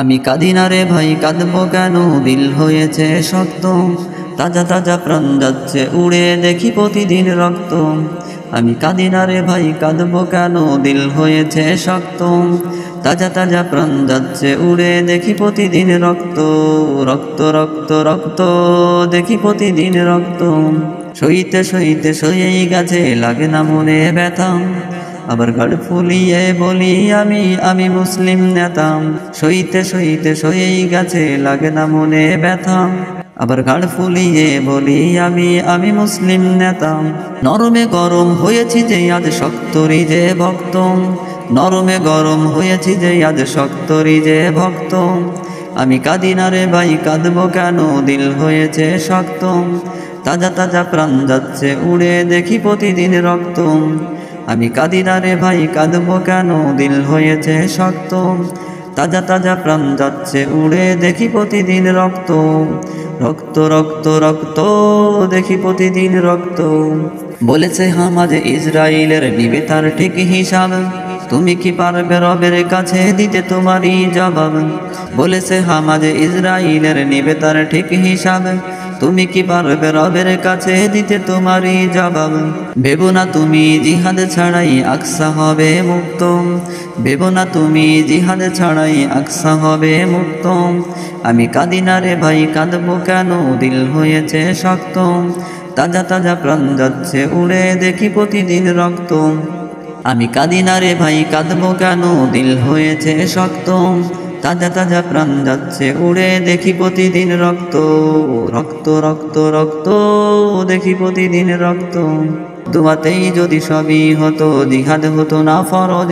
আমি কাঁদি না রে ভাই, কাঁদবো কেন, দিল হয়েছে শক্ত। তাজা তাজা প্রাণ যাচ্ছে উড়ে, দেখি প্রতিদিন রক্ত। আমি কাঁদি না রে ভাই, কাঁদবো কেন, দিল হয়েছে শক্ত। তাজা তাজা প্রাণ যাচ্ছে উড়ে, দেখি প্রতিদিন রক্ত। রক্ত রক্ত রক্ত, দেখি প্রতিদিন রক্ত। সইতে সইতে সয়েই গেছে, লাগে না মনে ব্যথা। আবার গাড় ফুলিয়ে বলি আমি মুসলিম নেতা। সইতে সইতে সয়েই গেছে, লাগে না মনে ব্যথা। আবার গাড় ফুলিয়ে বলি আমি মুসলিম নেতা। নরমে গরম হয়েছি যে আজ শক্তরি যে ভক্ত। নরমে গরম হয়েছি যে আজ শক্তরি যে ভক্ত। আমি কাঁদি না রে ভাই, কাঁদবো কেন, দিল হয়েছে শক্ত। তাজা তাজা প্রাণ যাচ্ছে উড়ে, দেখি প্রতিদিন রক্ত। আমি কাঁদি না রে ভাই, কাঁদবো কেন, দিল হয়েছে শক্ত। তাজা তাজা প্রাণ যাচ্ছে উড়ে, দেখি প্রতিদিন রক্ত। রক্ত রক্ত রক্ত, দেখি প্রতিদিন রক্ত। বলেছে হামাজ ইসরায়েলের, নিবে তার ঠিক হিসাব। তুমি কি পারবে রবের কাছে দিতে তোমারই জবাব? বলেছে হামাজ ইসরায়েলের, নিবে তার ঠিক হিসাব। তুমি কি পারবে রবের কাছে দিতে তোমারই জবাব? ভেবো না তুমি জিহাদ ছাড়াই আকসা হবে মুক্ত। ভেবো না তুমি জিহাদ ছাড়াই আকসা হবে মুক্ত। আমি কাঁদি না রে ভাই, কাঁদবো কেন, দিল হয়েছে শক্ত। তাজা তাজা প্রাণ যাচ্ছে উড়ে, দেখি প্রতিদিন রক্ত। আমি কাঁদি না রে ভাই, কাঁদবো কেন, দিল হয়েছে শক্ত। তাজা তাজা প্রাণ যাচ্ছে উড়ে, দেখি প্রতিদিন রক্ত। রক্ত রক্ত রক্ত, দেখি প্রতিদিন রক্ত। দুয়াতেই যদি সবই হতো, জিহাদ হতো না ফরজ।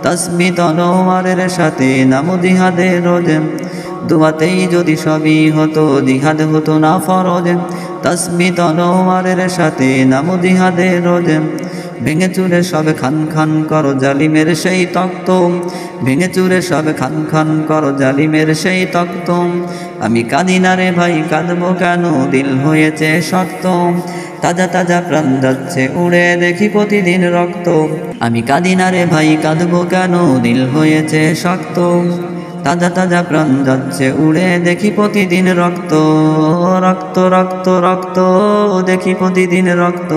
তাসবি তলোয়ারের সাথে নামো জিহাদে রোজ। দুয়াতেই যদি সবই হতো, জিহাদ হতো না ফরজ। তাসবি তলোয়ারের সাথে নামো জিহাদে রোজ। ভেঙে চুরে সব খান খান করো জালিমের সেই তক্ত। ভেঙে চুরে সব খান খান করো জালিমের সেই তক্ত। আমি কাঁদি না রে ভাই, কাঁদবো কেন, দিল হয়েছে শক্ত। তাজা তাজা প্রাণ যাচ্ছে উড়ে, দেখি প্রতিদিন রক্ত। আমি কাঁদি না রে ভাই, কাঁদবো কেন, দিল হয়েছে শক্ত। তাজা তাজা প্রাণ যাচ্ছে উড়ে, দেখি প্রতিদিন রক্ত। রক্ত রক্ত রক্ত, দেখি প্রতিদিন রক্ত।